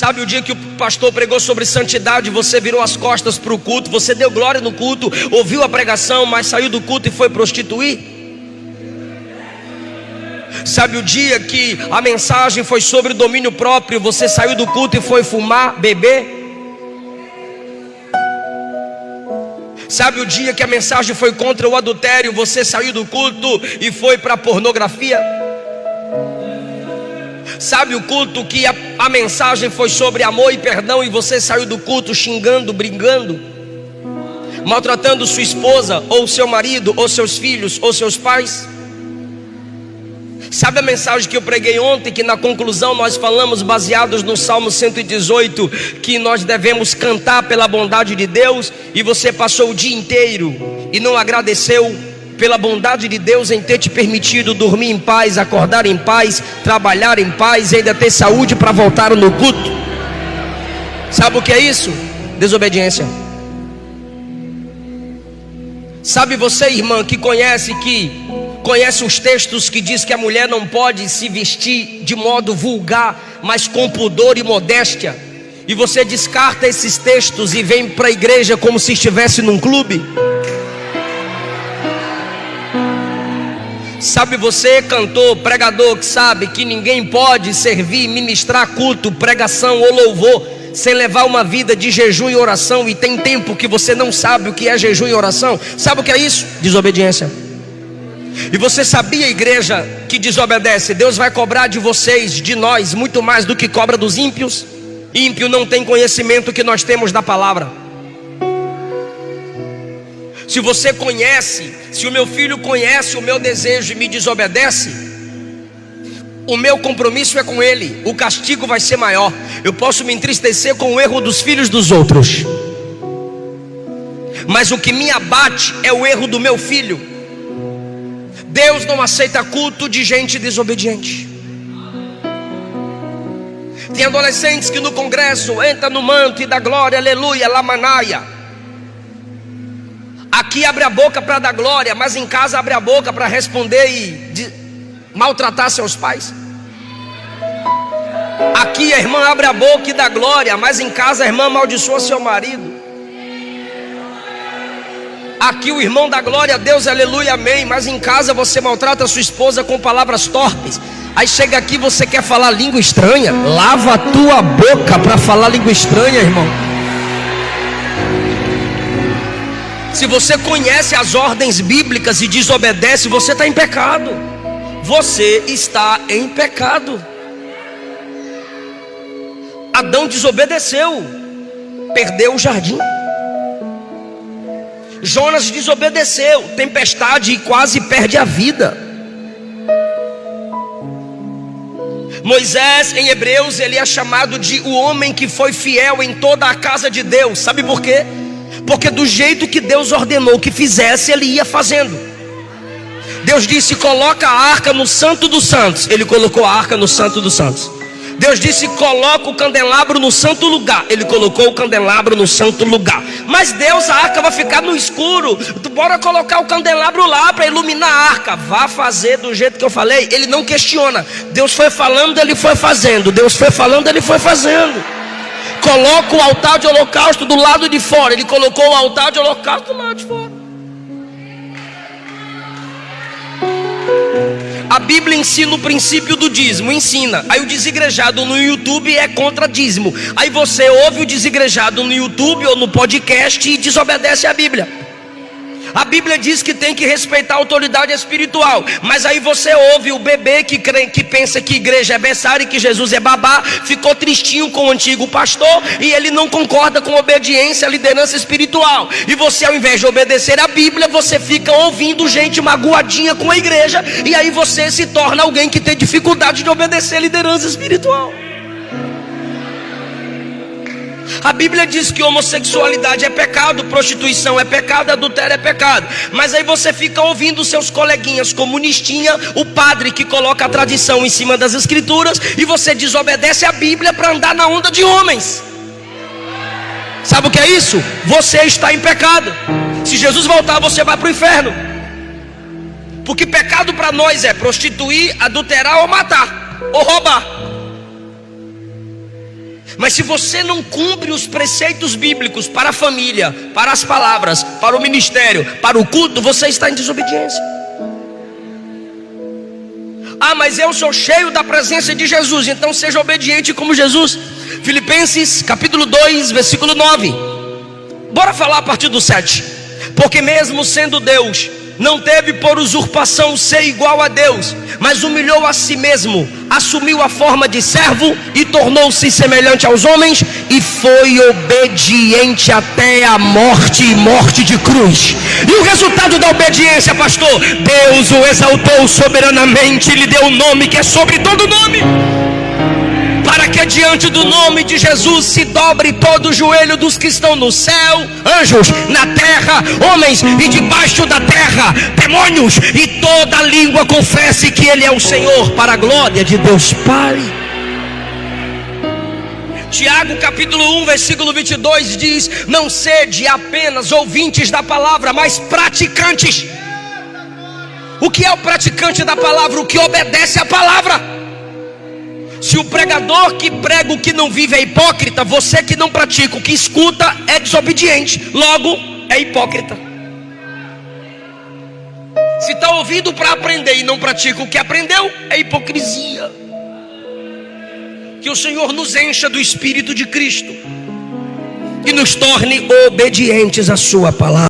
Sabe o dia que o pastor pregou sobre santidade, você virou as costas para o culto, você deu glória no culto, ouviu a pregação, mas saiu do culto e foi prostituir? Sabe o dia que a mensagem foi sobre domínio próprio, você saiu do culto e foi fumar, beber? Sabe o dia que a mensagem foi contra o adultério, você saiu do culto e foi para a pornografia? Sabe o culto que a mensagem foi sobre amor e perdão e você saiu do culto xingando, brigando, maltratando sua esposa, ou seu marido, ou seus filhos, ou seus pais? Sabe a mensagem que eu preguei ontem, que na conclusão nós falamos, baseados no Salmo 118, que nós devemos cantar pela bondade de Deus, e você passou o dia inteiro e não agradeceu pela bondade de Deus em ter te permitido dormir em paz, acordar em paz, trabalhar em paz e ainda ter saúde para voltar no culto? Sabe o que é isso? Desobediência. Sabe você, irmã, que conhece os textos que diz que a mulher não pode se vestir de modo vulgar, mas com pudor e modéstia, e você descarta esses textos e vem para a igreja como se estivesse num clube? Sabe você, cantor, pregador, que sabe que ninguém pode servir, ministrar culto, pregação ou louvor sem levar uma vida de jejum e oração, e tem tempo que você não sabe o que é jejum e oração? Sabe o que é isso? Desobediência. E você sabia, igreja, que desobedece, Deus vai cobrar de vocês, de nós, muito mais do que cobra dos ímpios? Ímpio não tem conhecimento que nós temos da palavra. Se você conhece, se o meu filho conhece o meu desejo e me desobedece, o meu compromisso é com ele, o castigo vai ser maior. Eu posso me entristecer com o erro dos filhos dos outros, mas o que me abate é o erro do meu filho. Deus não aceita culto de gente desobediente. Tem adolescentes que no congresso entra no manto e dá glória, aleluia, lamanaia. Aqui abre a boca para dar glória, mas em casa abre a boca para responder e maltratar seus pais. Aqui a irmã abre a boca e dá glória, mas em casa a irmã amaldiçoa seu marido. Aqui o irmão dá glória a Deus, aleluia, amém, mas em casa você maltrata a sua esposa com palavras torpes. Aí chega aqui, você quer falar língua estranha? Lava a tua boca para falar língua estranha, irmão. Se você conhece as ordens bíblicas e desobedece, você está em pecado. Você está em pecado. Adão desobedeceu, perdeu o jardim. Jonas desobedeceu, tempestade, e quase perde a vida. Moisés, em Hebreus, ele é chamado de o homem que foi fiel em toda a casa de Deus. Sabe por quê? Porque do jeito que Deus ordenou que fizesse, ele ia fazendo. Deus disse: coloca a arca no Santo dos Santos. Ele colocou a arca no Santo dos Santos. Deus disse: coloca o candelabro no santo lugar. Ele colocou o candelabro no santo lugar. Mas Deus, a arca vai ficar no escuro. Bora colocar o candelabro lá para iluminar a arca. Vá fazer do jeito que eu falei. Ele não questiona. Deus foi falando, ele foi fazendo. Deus foi falando, ele foi fazendo. Coloca o altar de holocausto do lado de fora. Ele colocou o altar de holocausto do lado de fora. A Bíblia ensina o princípio do dízimo, ensina. Aí o desigrejado no YouTube é contra dízimo. Aí você ouve o desigrejado no YouTube ou no podcast e desobedece a Bíblia. A Bíblia diz que tem que respeitar a autoridade espiritual, mas aí você ouve o bebê que pensa que igreja é berçário e que Jesus é babá, ficou tristinho com o antigo pastor e ele não concorda com obediência à liderança espiritual. E você, ao invés de obedecer a Bíblia, você fica ouvindo gente magoadinha com a igreja, e aí você se torna alguém que tem dificuldade de obedecer a liderança espiritual. A Bíblia diz que homossexualidade é pecado, prostituição é pecado, adultério é pecado. Mas aí você fica ouvindo seus coleguinhas comunistinha, o padre que coloca a tradição em cima das escrituras, e você desobedece a Bíblia para andar na onda de homens. Sabe o que é isso? Você está em pecado. Se Jesus voltar, você vai para o inferno. Porque pecado para nós é prostituir, adulterar ou matar, ou roubar. Mas se você não cumpre os preceitos bíblicos para a família, para as palavras, para o ministério, para o culto, você está em desobediência. Ah, mas eu sou cheio da presença de Jesus, então seja obediente como Jesus. Filipenses capítulo 2, versículo 9. Bora falar a partir do 7. Porque mesmo sendo Deus, não teve por usurpação ser igual a Deus, mas humilhou a si mesmo, assumiu a forma de servo e tornou-se semelhante aos homens, e foi obediente até a morte, e morte de cruz. E o resultado da obediência, pastor? Deus o exaltou soberanamente, lhe deu um nome que é sobre todo nome, para que diante do nome de Jesus se dobre todo o joelho dos que estão no céu, anjos, na terra, homens e debaixo da terra, demônios, e toda língua confesse que Ele é o Senhor, para a glória de Deus Pai. Tiago capítulo 1, versículo 22 diz: não sede apenas ouvintes da palavra, mas praticantes. O que é o praticante da palavra? O que obedece à palavra. Se o pregador que prega o que não vive é hipócrita, você que não pratica o que escuta é desobediente, logo é hipócrita. Se está ouvindo para aprender e não pratica o que aprendeu, é hipocrisia. Que o Senhor nos encha do Espírito de Cristo e nos torne obedientes à sua palavra.